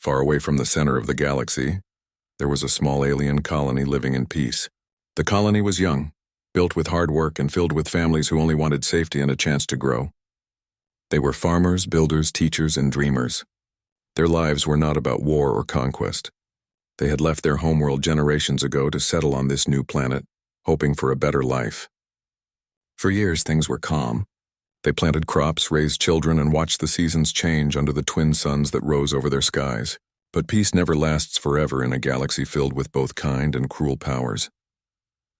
Far away from the center of the galaxy, there was a small alien colony living in peace. The colony was young, built with hard work and filled with families who only wanted safety and a chance to grow. They were farmers, builders, teachers, and dreamers. Their lives were not about war or conquest. They had left their homeworld generations ago to settle on this new planet, hoping for a better life. For years, things were calm. They planted crops, raised children, and watched the seasons change under the twin suns that rose over their skies. But peace never lasts forever in a galaxy filled with both kind and cruel powers.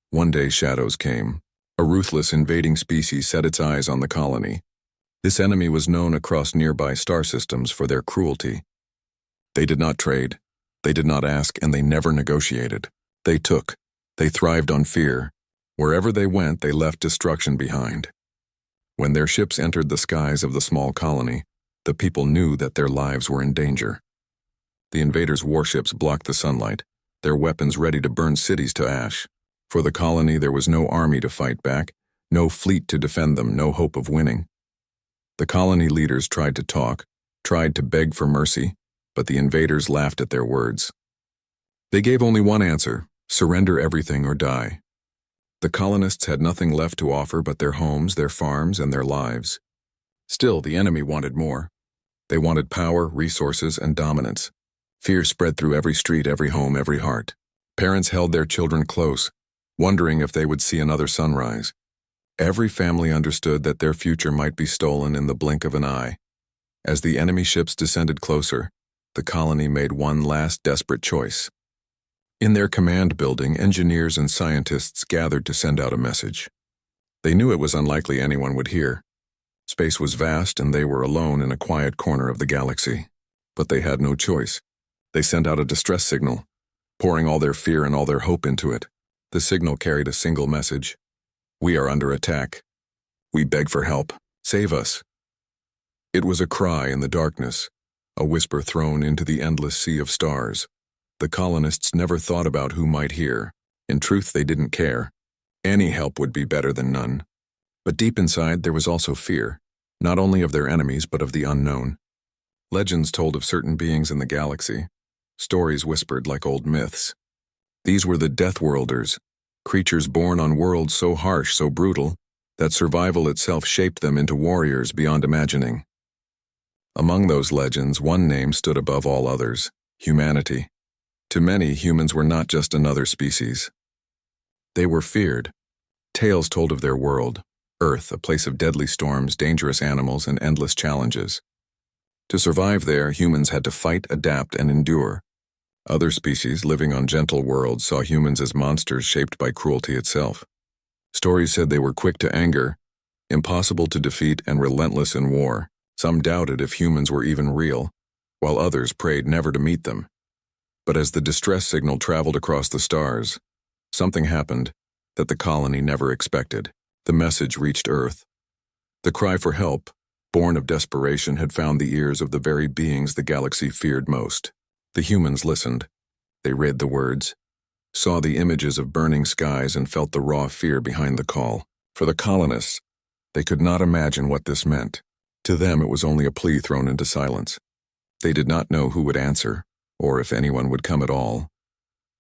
One day, shadows came. A ruthless invading species set its eyes on the colony. This enemy was known across nearby star systems for their cruelty. They did not trade. They did not ask, and they never negotiated. They took. They thrived on fear. Wherever they went, they left destruction behind. When their ships entered the skies of the small colony, the people knew that their lives were in danger. The invaders' warships blocked the sunlight, their weapons ready to burn cities to ash. For the colony, there was no army to fight back, no fleet to defend them, no hope of winning. The colony leaders tried to talk, tried to beg for mercy, but the invaders laughed at their words. They gave only one answer: surrender everything or die. The colonists had nothing left to offer but their homes, their farms, and their lives. Still, the enemy wanted more. They wanted power, resources, and dominance. Fear spread through every street, every home, every heart. Parents held their children close, wondering if they would see another sunrise. Every family understood that their future might be stolen in the blink of an eye. As the enemy ships descended closer, the colony made one last desperate choice. In their command building, engineers and scientists gathered to send out a message. They knew it was unlikely anyone would hear. Space was vast, and they were alone in a quiet corner of the galaxy. But they had no choice. They sent out a distress signal, pouring all their fear and all their hope into it. The signal carried a single message: "We are under attack. We beg for help. Save us." It was a cry in the darkness, a whisper thrown into the endless sea of stars. The colonists never thought about who might hear. In truth, they didn't care. Any help would be better than none. But deep inside, there was also fear, not only of their enemies, but of the unknown. Legends told of certain beings in the galaxy, stories whispered like old myths. These were the Deathworlders, creatures born on worlds so harsh, so brutal, that survival itself shaped them into warriors beyond imagining. Among those legends, one name stood above all others: humanity. To many, humans were not just another species. They were feared. Tales told of their world, Earth, a place of deadly storms, dangerous animals, and endless challenges. To survive there, humans had to fight, adapt, and endure. Other species living on gentle worlds saw humans as monsters shaped by cruelty itself. Stories said they were quick to anger, impossible to defeat, and relentless in war. Some doubted if humans were even real, while others prayed never to meet them. But as the distress signal traveled across the stars, something happened that the colony never expected. The message reached Earth. The cry for help, born of desperation, had found the ears of the very beings the galaxy feared most. The humans listened. They read the words, saw the images of burning skies, and felt the raw fear behind the call. For the colonists, they could not imagine what this meant. To them, it was only a plea thrown into silence. They did not know who would answer, or if anyone would come at all.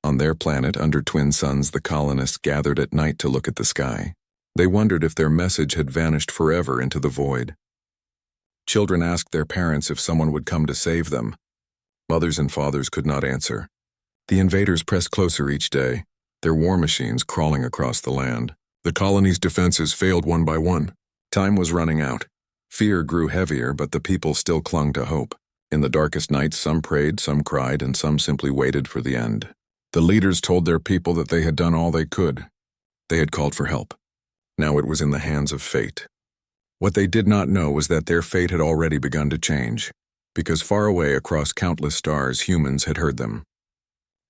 On their planet, under twin suns, the colonists gathered at night to look at the sky. They wondered if their message had vanished forever into the void. Children asked their parents if someone would come to save them. Mothers and fathers could not answer. The invaders pressed closer each day, their war machines crawling across the land. The colony's defenses failed one by one. Time was running out. Fear grew heavier, but the people still clung to hope. In the darkest nights, some prayed, some cried, and some simply waited for the end. The leaders told their people that they had done all they could. They had called for help. Now it was in the hands of fate. What they did not know was that their fate had already begun to change, because far away across countless stars, humans had heard them.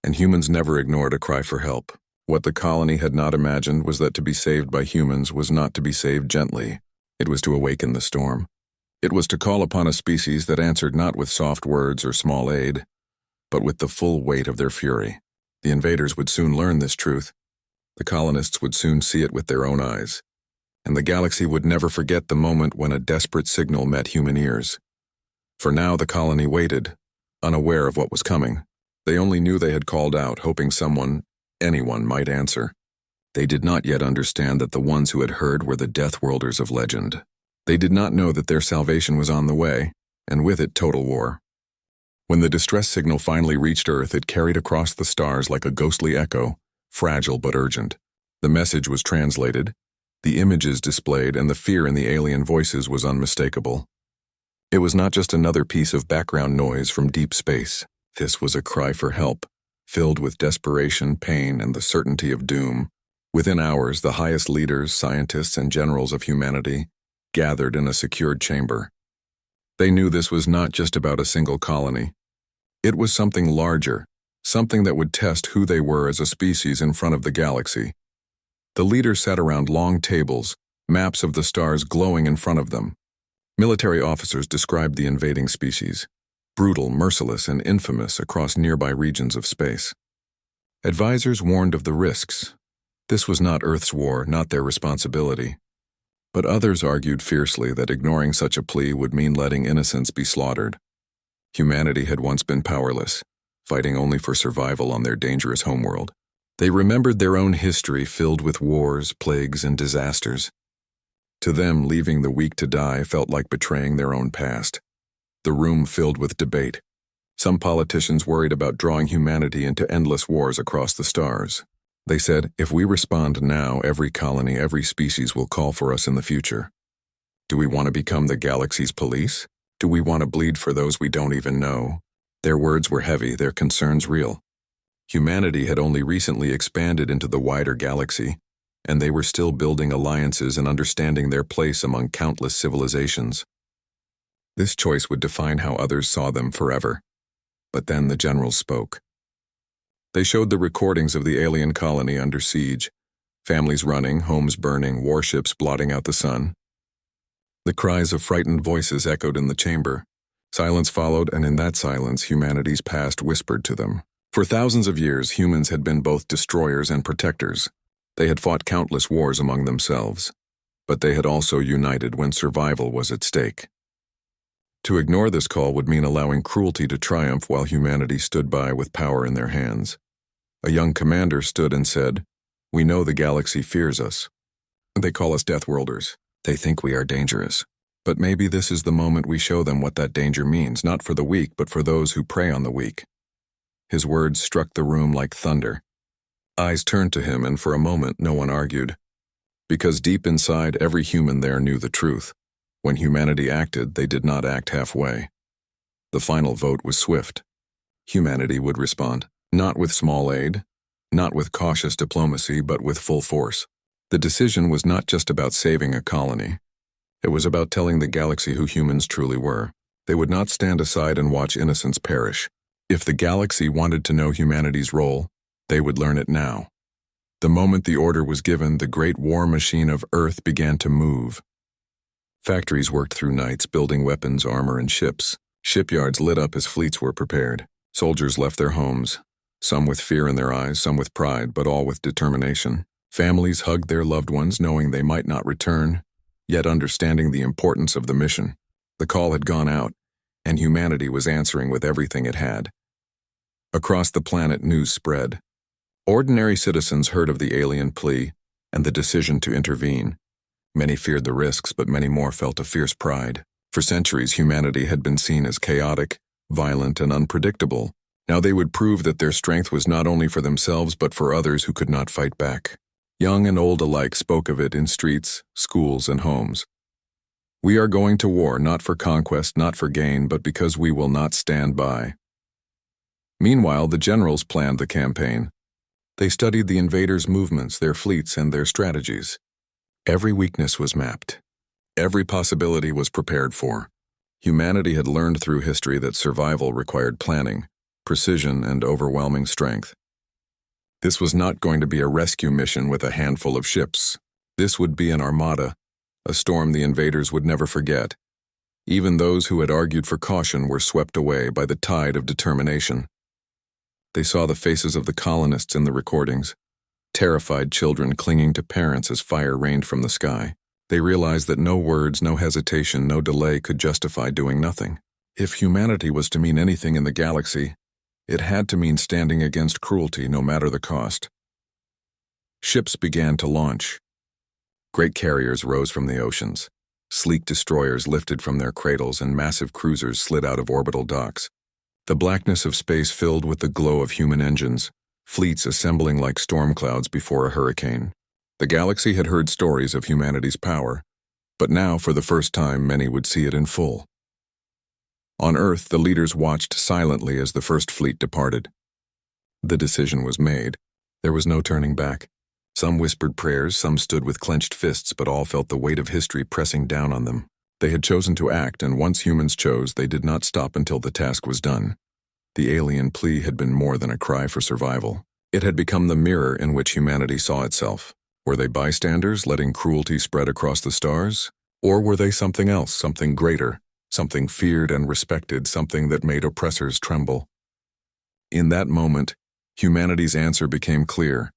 And humans never ignored a cry for help. What the colony had not imagined was that to be saved by humans was not to be saved gently. It was to awaken the storm. It was to call upon a species that answered not with soft words or small aid, but with the full weight of their fury. The invaders would soon learn this truth. The colonists would soon see it with their own eyes. And the galaxy would never forget the moment when a desperate signal met human ears. For now the colony waited, unaware of what was coming. They only knew they had called out, hoping anyone might answer. They did not yet understand that the ones who had heard were the Death Worlders of legend. They did not know that their salvation was on the way, and with it total war. When the distress signal finally reached Earth, it carried across the stars like a ghostly echo, fragile but urgent. The message was translated, the images displayed, and the fear in the alien voices was unmistakable. It was not just another piece of background noise from deep space. This was a cry for help, filled with desperation, pain, and the certainty of doom. Within hours, the highest leaders, scientists, and generals of humanity gathered in a secured chamber. They knew this was not just about a single colony. It was something larger, something that would test who they were as a species in front of the galaxy. The leaders sat around long tables, maps of the stars glowing in front of them. Military officers described the invading species, brutal, merciless, and infamous across nearby regions of space. Advisors warned of the risks. This was not Earth's war, not their responsibility. But others argued fiercely that ignoring such a plea would mean letting innocents be slaughtered. Humanity had once been powerless, fighting only for survival on their dangerous homeworld. They remembered their own history filled with wars, plagues, and disasters. To them, leaving the weak to die felt like betraying their own past. The room filled with debate. Some politicians worried about drawing humanity into endless wars across the stars. They said, if we respond now, every colony, every species will call for us in the future. Do we want to become the galaxy's police? Do we want to bleed for those we don't even know? Their words were heavy, their concerns real. Humanity had only recently expanded into the wider galaxy, and they were still building alliances and understanding their place among countless civilizations. This choice would define how others saw them forever. But then the generals spoke. They showed the recordings of the alien colony under siege, families running, homes burning, warships blotting out the sun. The cries of frightened voices echoed in the chamber. Silence followed, and in that silence, humanity's past whispered to them. For thousands of years, humans had been both destroyers and protectors. They had fought countless wars among themselves, but they had also united when survival was at stake. To ignore this call would mean allowing cruelty to triumph while humanity stood by with power in their hands. A young commander stood and said, "We know the galaxy fears us. They call us Death Worlders. They think we are dangerous. But maybe this is the moment we show them what that danger means, not for the weak, but for those who prey on the weak." His words struck the room like thunder. Eyes turned to him, and for a moment no one argued. Because deep inside, every human there knew the truth. When humanity acted, they did not act halfway. The final vote was swift. Humanity would respond. Not with small aid, not with cautious diplomacy, but with full force. The decision was not just about saving a colony. It was about telling the galaxy who humans truly were. They would not stand aside and watch innocents perish. If the galaxy wanted to know humanity's role, they would learn it now. The moment the order was given, the great war machine of Earth began to move. Factories worked through nights, building weapons, armor, and ships. Shipyards lit up as fleets were prepared. Soldiers left their homes. Some with fear in their eyes, some with pride, but all with determination. Families hugged their loved ones knowing they might not return, yet understanding the importance of the mission. The call had gone out, and humanity was answering with everything it had. Across the planet, news spread. Ordinary citizens heard of the alien plea and the decision to intervene. Many feared the risks, but many more felt a fierce pride. For centuries, humanity had been seen as chaotic, violent, and unpredictable. Now they would prove that their strength was not only for themselves but for others who could not fight back. Young and old alike spoke of it in streets, schools, and homes. We are going to war, not for conquest, not for gain, but because we will not stand by. Meanwhile, the generals planned the campaign. They studied the invaders' movements, their fleets, and their strategies. Every weakness was mapped. Every possibility was prepared for. Humanity had learned through history that survival required planning, precision, and overwhelming strength. This was not going to be a rescue mission with a handful of ships. This would be an armada, a storm the invaders would never forget. Even those who had argued for caution were swept away by the tide of determination. They saw the faces of the colonists in the recordings, terrified children clinging to parents as fire rained from the sky. They realized that no words, no hesitation, no delay could justify doing nothing. If humanity was to mean anything in the galaxy, it had to mean standing against cruelty no matter the cost. Ships began to launch. Great carriers rose from the oceans. Sleek destroyers lifted from their cradles and massive cruisers slid out of orbital docks. The blackness of space filled with the glow of human engines, fleets assembling like storm clouds before a hurricane. The galaxy had heard stories of humanity's power, but now, for the first time, many would see it in full. On Earth, the leaders watched silently as the first fleet departed. The decision was made. There was no turning back. Some whispered prayers, some stood with clenched fists, but all felt the weight of history pressing down on them. They had chosen to act, and once humans chose, they did not stop until the task was done. The alien plea had been more than a cry for survival. It had become the mirror in which humanity saw itself. Were they bystanders, letting cruelty spread across the stars? Or were they something else, something greater, something feared and respected, something that made oppressors tremble? In that moment, humanity's answer became clear.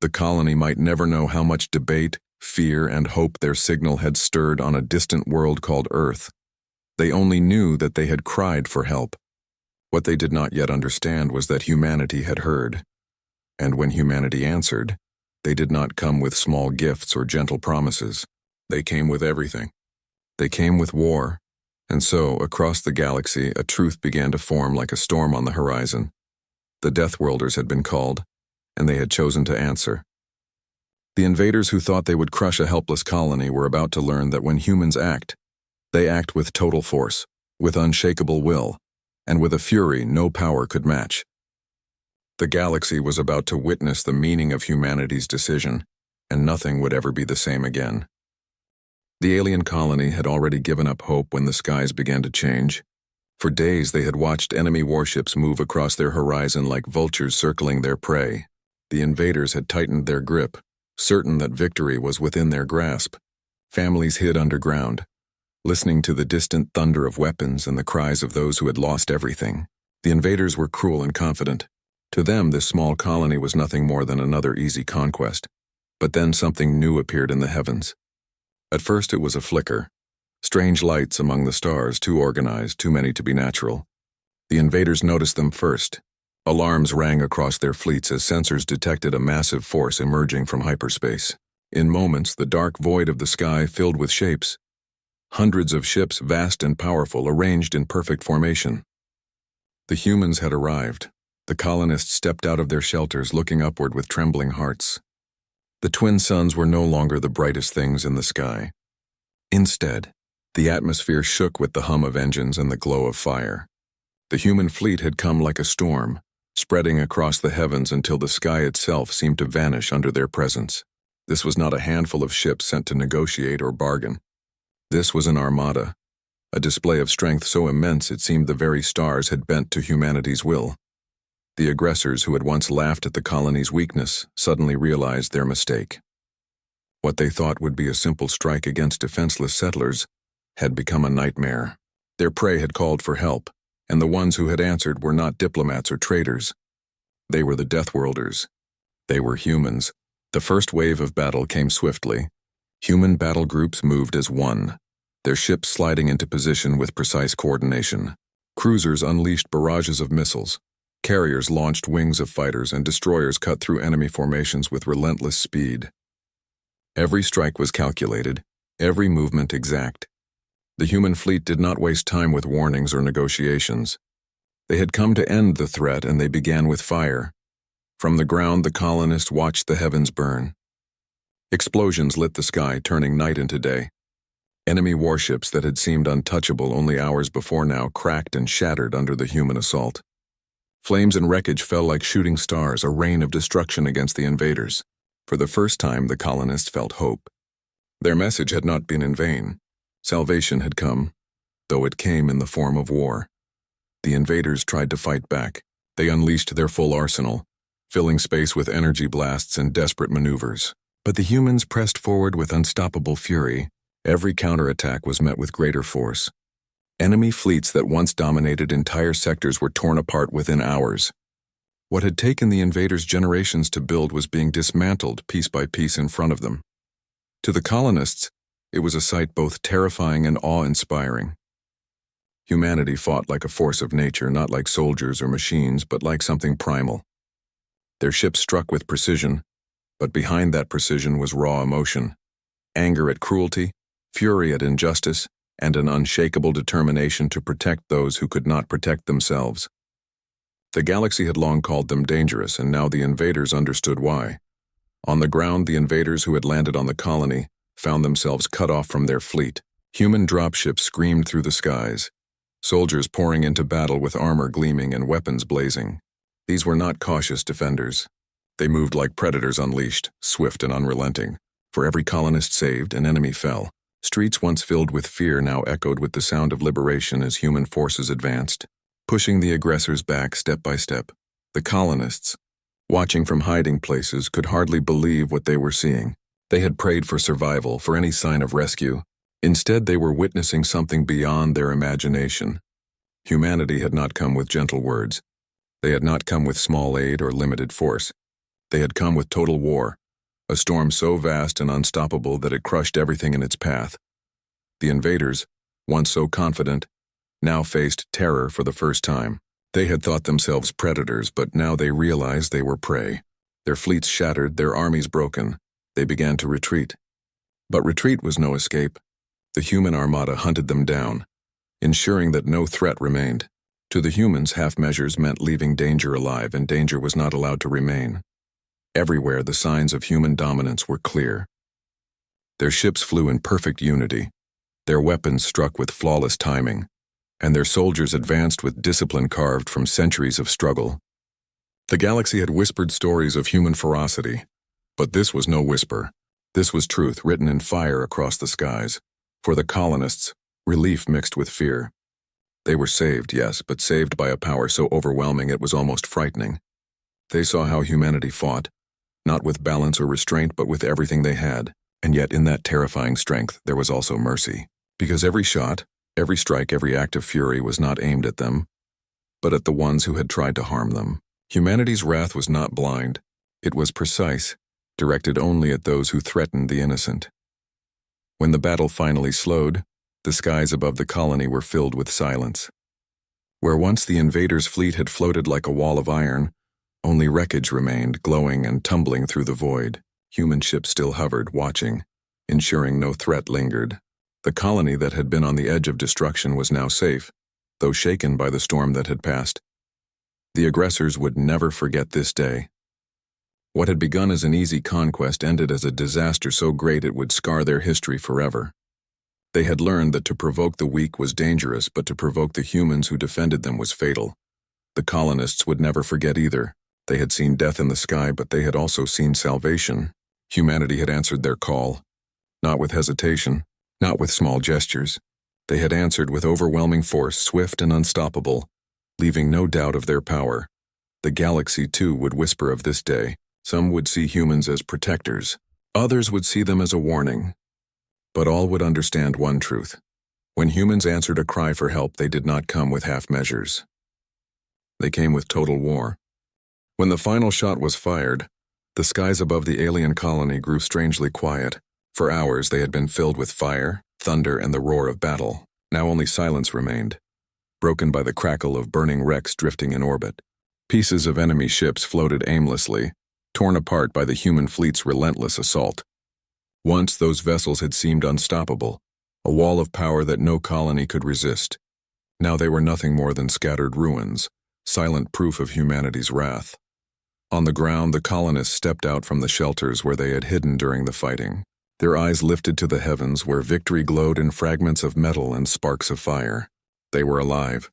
The colony might never know how much debate, fear, and hope their signal had stirred on a distant world called Earth. They only knew that they had cried for help. What they did not yet understand was that humanity had heard. And when humanity answered, they did not come with small gifts or gentle promises. They came with everything. They came with war. And so, across the galaxy, a truth began to form like a storm on the horizon. The Deathworlders had been called, and they had chosen to answer. The invaders who thought they would crush a helpless colony were about to learn that when humans act, they act with total force, with unshakable will, and with a fury no power could match. The galaxy was about to witness the meaning of humanity's decision, and nothing would ever be the same again. The alien colony had already given up hope when the skies began to change. For days they had watched enemy warships move across their horizon like vultures circling their prey. The invaders had tightened their grip, certain that victory was within their grasp. Families hid underground, listening to the distant thunder of weapons and the cries of those who had lost everything. The invaders were cruel and confident. To them, this small colony was nothing more than another easy conquest. But then something new appeared in the heavens. At first it was a flicker. Strange lights among the stars, too organized, too many to be natural. The invaders noticed them first. Alarms rang across their fleets as sensors detected a massive force emerging from hyperspace. In moments, the dark void of the sky filled with shapes. Hundreds of ships, vast and powerful, arranged in perfect formation. The humans had arrived. The colonists stepped out of their shelters, looking upward with trembling hearts. The twin suns were no longer the brightest things in the sky. Instead, the atmosphere shook with the hum of engines and the glow of fire. The human fleet had come like a storm, spreading across the heavens until the sky itself seemed to vanish under their presence. This was not a handful of ships sent to negotiate or bargain. This was an armada, a display of strength so immense it seemed the very stars had bent to humanity's will. The aggressors who had once laughed at the colony's weakness suddenly realized their mistake. What they thought would be a simple strike against defenseless settlers had become a nightmare. Their prey had called for help, and the ones who had answered were not diplomats or traitors. They were the Deathworlders. They were humans. The first wave of battle came swiftly. Human battle groups moved as one, their ships sliding into position with precise coordination. Cruisers unleashed barrages of missiles. Carriers launched wings of fighters, and destroyers cut through enemy formations with relentless speed. Every strike was calculated, every movement exact. The human fleet did not waste time with warnings or negotiations. They had come to end the threat, and they began with fire. From the ground, the colonists watched the heavens burn. Explosions lit the sky, turning night into day. Enemy warships that had seemed untouchable only hours before now cracked and shattered under the human assault. Flames and wreckage fell like shooting stars, a rain of destruction against the invaders. For the first time, the colonists felt hope. Their message had not been in vain. Salvation had come, though it came in the form of war. The invaders tried to fight back. They unleashed their full arsenal, filling space with energy blasts and desperate maneuvers. But the humans pressed forward with unstoppable fury. Every counterattack was met with greater force. Enemy fleets that once dominated entire sectors were torn apart within hours. What had taken the invaders generations to build was being dismantled piece by piece in front of them. To the colonists, it was a sight both terrifying and awe-inspiring. Humanity fought like a force of nature, not like soldiers or machines, but like something primal. Their ships struck with precision, but behind that precision was raw emotion. Anger at cruelty, fury at injustice, and an unshakable determination to protect those who could not protect themselves. The galaxy had long called them dangerous, and now the invaders understood why. On the ground, the invaders who had landed on the colony found themselves cut off from their fleet. Human dropships screamed through the skies, soldiers pouring into battle with armor gleaming and weapons blazing. These were not cautious defenders. They moved like predators unleashed, swift and unrelenting. For every colonist saved, an enemy fell. Streets once filled with fear now echoed with the sound of liberation as human forces advanced, pushing the aggressors back step by step. The colonists, watching from hiding places, could hardly believe what they were seeing. They had prayed for survival, for any sign of rescue. Instead, they were witnessing something beyond their imagination. Humanity had not come with gentle words. They had not come with small aid or limited force. They had come with total war, a storm so vast and unstoppable that it crushed everything in its path. The invaders, once so confident, now faced terror for the first time. They had thought themselves predators, but now they realized they were prey. Their fleets shattered, their armies broken. They began to retreat. But retreat was no escape. The human armada hunted them down, ensuring that no threat remained. To the humans, half measures meant leaving danger alive, and danger was not allowed to remain. Everywhere, the signs of human dominance were clear. Their ships flew in perfect unity, their weapons struck with flawless timing, and their soldiers advanced with discipline carved from centuries of struggle. The galaxy had whispered stories of human ferocity, but this was no whisper. This was truth written in fire across the skies. For the colonists, relief mixed with fear. They were saved, yes, but saved by a power so overwhelming it was almost frightening. They saw how humanity fought, not with balance or restraint, but with everything they had. And yet in that terrifying strength, there was also mercy. Because every shot, every strike, every act of fury was not aimed at them, but at the ones who had tried to harm them. Humanity's wrath was not blind. It was precise, directed only at those who threatened the innocent. When the battle finally slowed, the skies above the colony were filled with silence. Where once the invaders' fleet had floated like a wall of iron, only wreckage remained, glowing and tumbling through the void. Human ships still hovered, watching, ensuring no threat lingered. The colony that had been on the edge of destruction was now safe, though shaken by the storm that had passed. The aggressors would never forget this day. What had begun as an easy conquest ended as a disaster so great it would scar their history forever. They had learned that to provoke the weak was dangerous, but to provoke the humans who defended them was fatal. The colonists would never forget either. They had seen death in the sky, but they had also seen salvation. Humanity had answered their call, not with hesitation, not with small gestures. They had answered with overwhelming force, swift and unstoppable, leaving no doubt of their power. The galaxy, too, would whisper of this day. Some would see humans as protectors. Others would see them as a warning. But all would understand one truth. When humans answered a cry for help, they did not come with half measures. They came with total war. When the final shot was fired, the skies above the alien colony grew strangely quiet. For hours they had been filled with fire, thunder, and the roar of battle. Now only silence remained, broken by the crackle of burning wrecks drifting in orbit. Pieces of enemy ships floated aimlessly, torn apart by the human fleet's relentless assault. Once those vessels had seemed unstoppable, a wall of power that no colony could resist. Now they were nothing more than scattered ruins, silent proof of humanity's wrath. On the ground, the colonists stepped out from the shelters where they had hidden during the fighting. Their eyes lifted to the heavens where victory glowed in fragments of metal and sparks of fire. They were alive.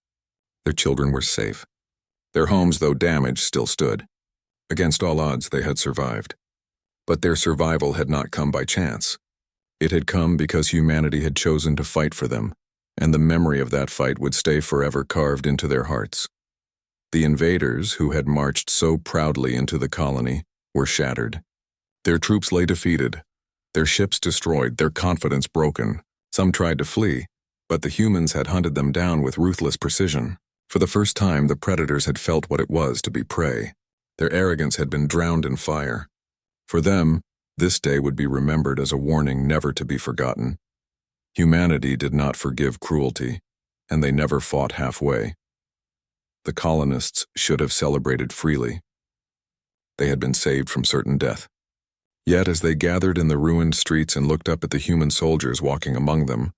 Their children were safe. Their homes, though damaged, still stood. Against all odds, they had survived. But their survival had not come by chance. It had come because humanity had chosen to fight for them, and the memory of that fight would stay forever carved into their hearts. The invaders, who had marched so proudly into the colony, were shattered. Their troops lay defeated, their ships destroyed, their confidence broken. Some tried to flee, but the humans had hunted them down with ruthless precision. For the first time, the predators had felt what it was to be prey. Their arrogance had been drowned in fire. For them, this day would be remembered as a warning never to be forgotten. Humanity did not forgive cruelty. and they never fought halfway. The colonists should have celebrated freely. They had been saved from certain death. Yet as they gathered in the ruined streets and looked up at the human soldiers walking among them,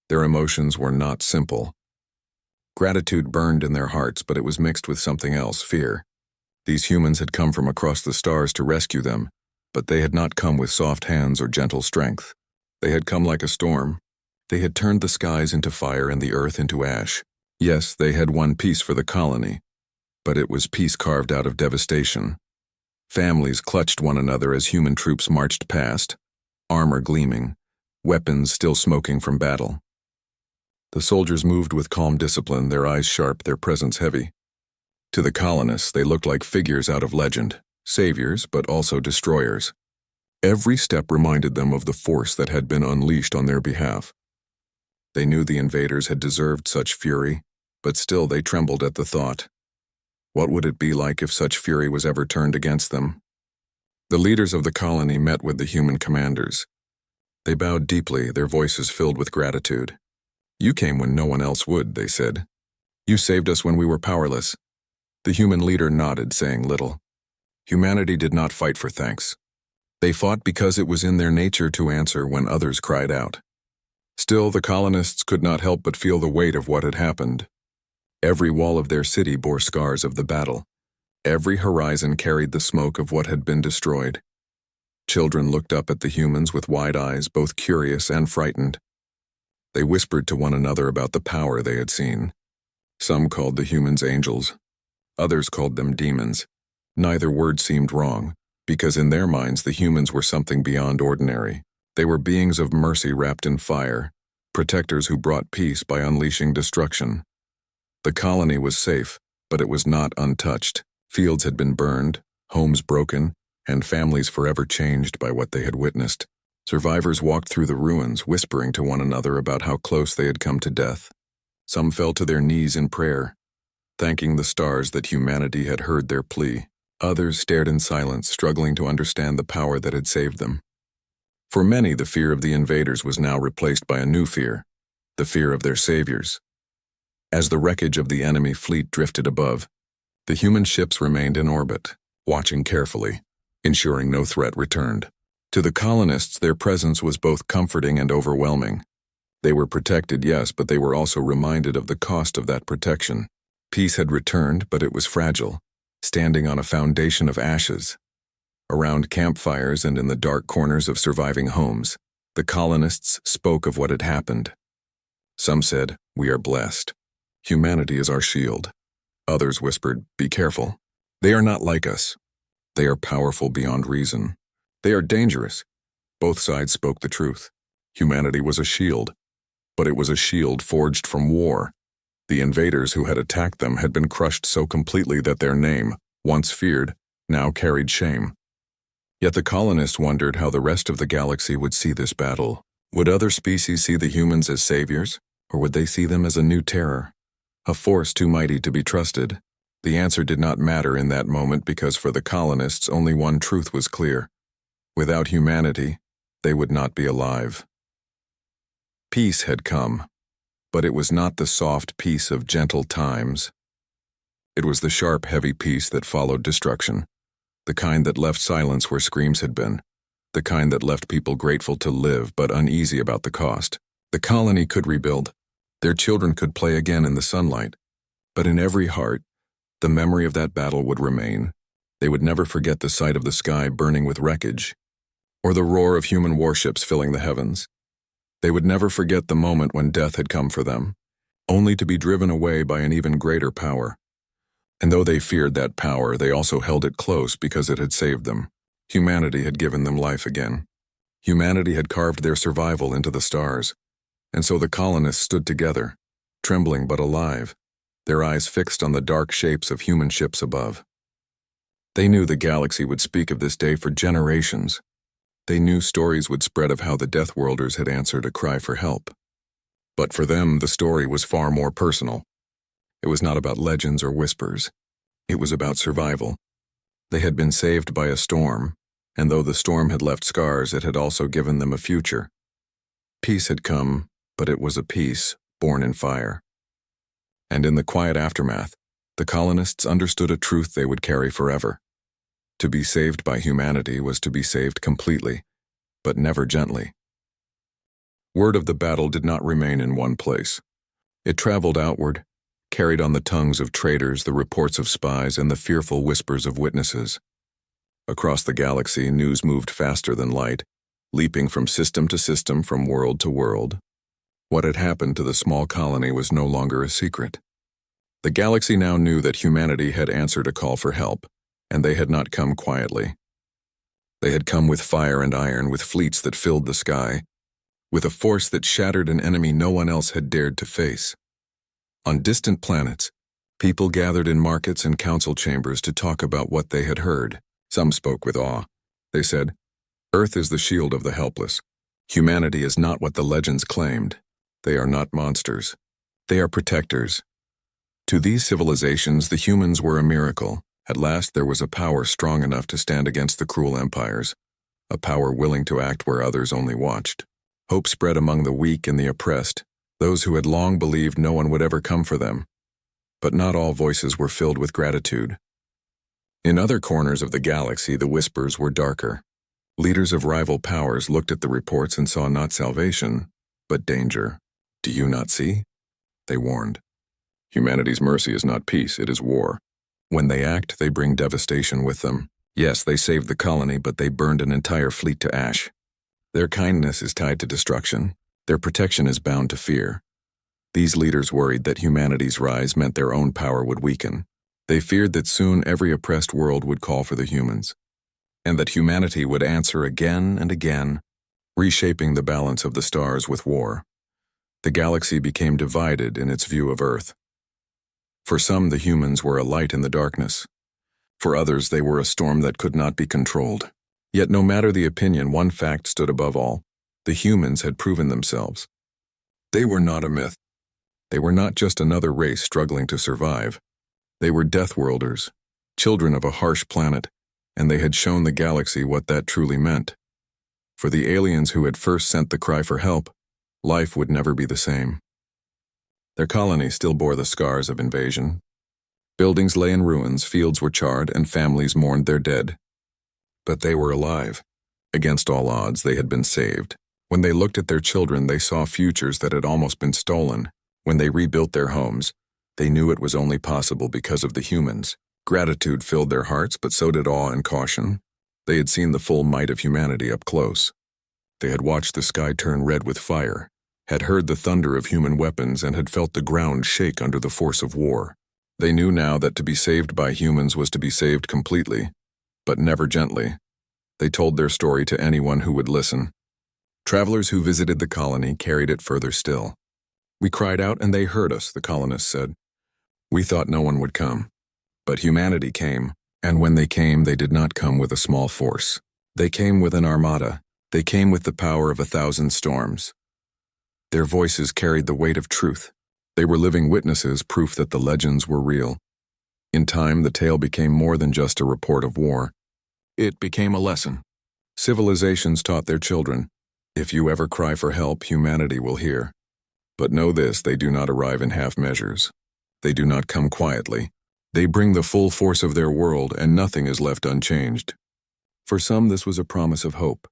their emotions were not simple. Gratitude burned in their hearts, but it was mixed with something else, fear. These humans had come from across the stars to rescue them, but they had not come with soft hands or gentle strength. They had come like a storm. They had turned the skies into fire and the earth into ash. Yes, they had won peace for the colony, but it was peace carved out of devastation. Families clutched one another as human troops marched past, armor gleaming, weapons still smoking from battle. The soldiers moved with calm discipline, their eyes sharp, their presence heavy. To the colonists, they looked like figures out of legend, saviors, but also destroyers. Every step reminded them of the force that had been unleashed on their behalf. They knew the invaders had deserved such fury, but still they trembled at the thought. What would it be like if such fury was ever turned against them? The leaders of the colony met with the human commanders. They bowed deeply, their voices filled with gratitude. "You came when no one else would," they said. "You saved us when we were powerless." The human leader nodded, saying little. Humanity did not fight for thanks. They fought because it was in their nature to answer when others cried out. Still, the colonists could not help but feel the weight of what had happened. Every wall of their city bore scars of the battle. Every horizon carried the smoke of what had been destroyed. Children looked up at the humans with wide eyes, both curious and frightened. They whispered to one another about the power they had seen. Some called the humans angels. Others called them demons. Neither word seemed wrong, because in their minds the humans were something beyond ordinary. They were beings of mercy wrapped in fire, protectors who brought peace by unleashing destruction. The colony was safe, but it was not untouched. Fields had been burned, homes broken, and families forever changed by what they had witnessed. Survivors walked through the ruins, whispering to one another about how close they had come to death. Some fell to their knees in prayer, thanking the stars that humanity had heard their plea. Others stared in silence, struggling to understand the power that had saved them. For many, the fear of the invaders was now replaced by a new fear, the fear of their saviors. As the wreckage of the enemy fleet drifted above, the human ships remained in orbit, watching carefully, ensuring no threat returned. To the colonists, their presence was both comforting and overwhelming. They were protected, yes, but they were also reminded of the cost of that protection. Peace had returned, but it was fragile, standing on a foundation of ashes. Around campfires and in the dark corners of surviving homes, the colonists spoke of what had happened. Some said, "We are blessed. Humanity is our shield." Others whispered, "Be careful. They are not like us. They are powerful beyond reason. They are dangerous." Both sides spoke the truth. Humanity was a shield, but it was a shield forged from war. The invaders who had attacked them had been crushed so completely that their name, once feared, now carried shame. Yet the colonists wondered how the rest of the galaxy would see this battle. Would other species see the humans as saviors, or would they see them as a new terror? A force too mighty to be trusted. The answer did not matter in that moment because for the colonists only one truth was clear. Without humanity, they would not be alive. Peace had come, but it was not the soft peace of gentle times. It was the sharp, heavy peace that followed destruction, the kind that left silence where screams had been, the kind that left people grateful to live but uneasy about the cost. The colony could rebuild. Their children could play again in the sunlight. But in every heart, the memory of that battle would remain. They would never forget the sight of the sky burning with wreckage, or the roar of human warships filling the heavens. They would never forget the moment when death had come for them, only to be driven away by an even greater power. And though they feared that power, they also held it close because it had saved them. Humanity had given them life again. Humanity had carved their survival into the stars. And so the colonists stood together, trembling but alive, their eyes fixed on the dark shapes of human ships above. They knew the galaxy would speak of this day for generations. They knew stories would spread of how the Deathworlders had answered a cry for help. But for them, the story was far more personal. It was not about legends or whispers. It was about survival. They had been saved by a storm, and though the storm had left scars, it had also given them a future. Peace had come, but it was a peace born in fire. And in the quiet aftermath, the colonists understood a truth they would carry forever. To be saved by humanity was to be saved completely, but never gently. Word of the battle did not remain in one place. It traveled outward, carried on the tongues of traitors the reports of spies and the fearful whispers of witnesses. Across the galaxy, news moved faster than light, leaping from system to system, from world to world. What had happened to the small colony was no longer a secret. The galaxy now knew that humanity had answered a call for help, and they had not come quietly. They had come with fire and iron, with fleets that filled the sky, with a force that shattered an enemy no one else had dared to face. On distant planets, people gathered in markets and council chambers to talk about what they had heard. Some spoke with awe. They said, "Earth is the shield of the helpless. Humanity is not what the legends claimed. They are not monsters. They are protectors." To these civilizations, the humans were a miracle. At last there was a power strong enough to stand against the cruel empires, a power willing to act where others only watched. Hope spread among the weak and the oppressed, those who had long believed no one would ever come for them. But not all voices were filled with gratitude. In other corners of the galaxy, the whispers were darker. Leaders of rival powers looked at the reports and saw not salvation, but danger. "Do you not see?" they warned. "Humanity's mercy is not peace, it is war. When they act, they bring devastation with them. Yes, they saved the colony, but they burned an entire fleet to ash. Their kindness is tied to destruction. Their protection is bound to fear." These leaders worried that humanity's rise meant their own power would weaken. They feared that soon every oppressed world would call for the humans, and that humanity would answer again and again, reshaping the balance of the stars with war. The galaxy became divided in its view of Earth. For some, the humans were a light in the darkness. For others, they were a storm that could not be controlled. Yet no matter the opinion, one fact stood above all. The humans had proven themselves. They were not a myth. They were not just another race struggling to survive. They were Deathworlders, children of a harsh planet, and they had shown the galaxy what that truly meant. For the aliens who had first sent the cry for help, life would never be the same. Their colony still bore the scars of invasion. Buildings lay in ruins, fields were charred, and families mourned their dead. But they were alive. Against all odds, they had been saved. When they looked at their children, they saw futures that had almost been stolen. When they rebuilt their homes, they knew it was only possible because of the humans. Gratitude filled their hearts, but so did awe and caution. They had seen the full might of humanity up close. They had watched the sky turn red with fire, had heard the thunder of human weapons, and had felt the ground shake under the force of war. They knew now that to be saved by humans was to be saved completely, but never gently. They told their story to anyone who would listen. Travelers who visited the colony carried it further still. "We cried out and they heard us," the colonists said. "We thought no one would come. But humanity came, and when they came, they did not come with a small force. They came with an armada. They came with the power of 1,000 storms. Their voices carried the weight of truth. They were living witnesses, proof that the legends were real. In time, the tale became more than just a report of war. It became a lesson. Civilizations taught their children, if you ever cry for help, humanity will hear. But know this, they do not arrive in half measures. They do not come quietly. They bring the full force of their world, and nothing is left unchanged. For some, this was a promise of hope.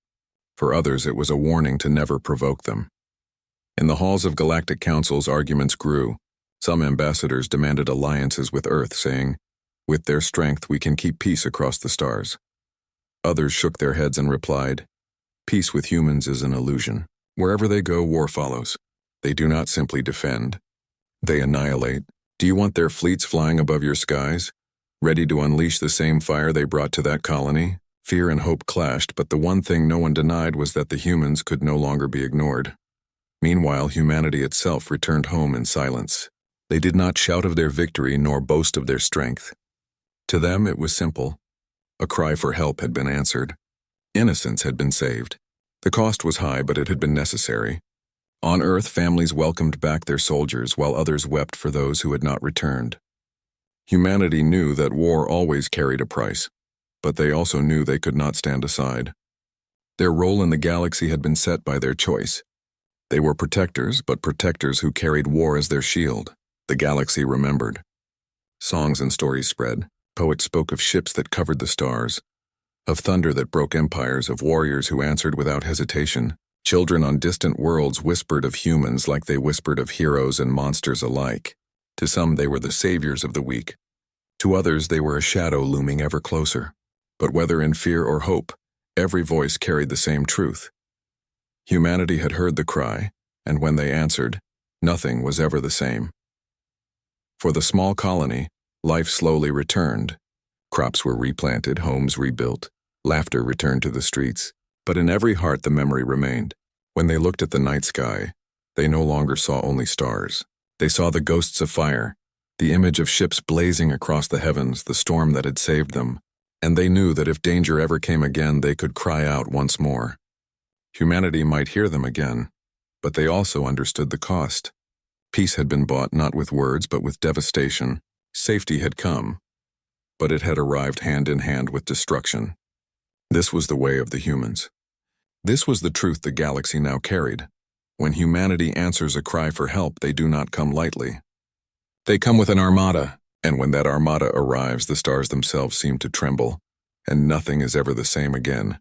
For others, it was a warning to never provoke them. In the halls of galactic councils, arguments grew. Some ambassadors demanded alliances with Earth, saying, "With their strength, we can keep peace across the stars." Others shook their heads and replied, "Peace with humans is an illusion. Wherever they go, war follows. They do not simply defend. They annihilate. Do you want their fleets flying above your skies, ready to unleash the same fire they brought to that colony?" Fear and hope clashed, but the one thing no one denied was that the humans could no longer be ignored. Meanwhile, humanity itself returned home in silence. They did not shout of their victory nor boast of their strength. To them, it was simple. A cry for help had been answered. Innocence had been saved. The cost was high, but it had been necessary. On Earth, families welcomed back their soldiers, while others wept for those who had not returned. Humanity knew that war always carried a price, but they also knew they could not stand aside. Their role in the galaxy had been set by their choice. They were protectors, but protectors who carried war as their shield. The galaxy remembered. Songs and stories spread. Poets spoke of ships that covered the stars, of thunder that broke empires, of warriors who answered without hesitation. Children on distant worlds whispered of humans like they whispered of heroes and monsters alike. To some, they were the saviors of the weak. To others, they were a shadow looming ever closer. But whether in fear or hope, every voice carried the same truth. Humanity had heard the cry, and when they answered, nothing was ever the same. For the small colony, life slowly returned. Crops were replanted, homes rebuilt, laughter returned to the streets. But in every heart the memory remained. When they looked at the night sky, they no longer saw only stars. They saw the ghosts of fire, the image of ships blazing across the heavens, the storm that had saved them. And they knew that if danger ever came again, they could cry out once more. Humanity might hear them again, but they also understood the cost. Peace had been bought not with words but with devastation. Safety had come, but it had arrived hand in hand with destruction. This was the way of the humans. This was the truth the galaxy now carried. When humanity answers a cry for help, they do not come lightly. They come with an armada, and when that armada arrives, the stars themselves seem to tremble, and nothing is ever the same again.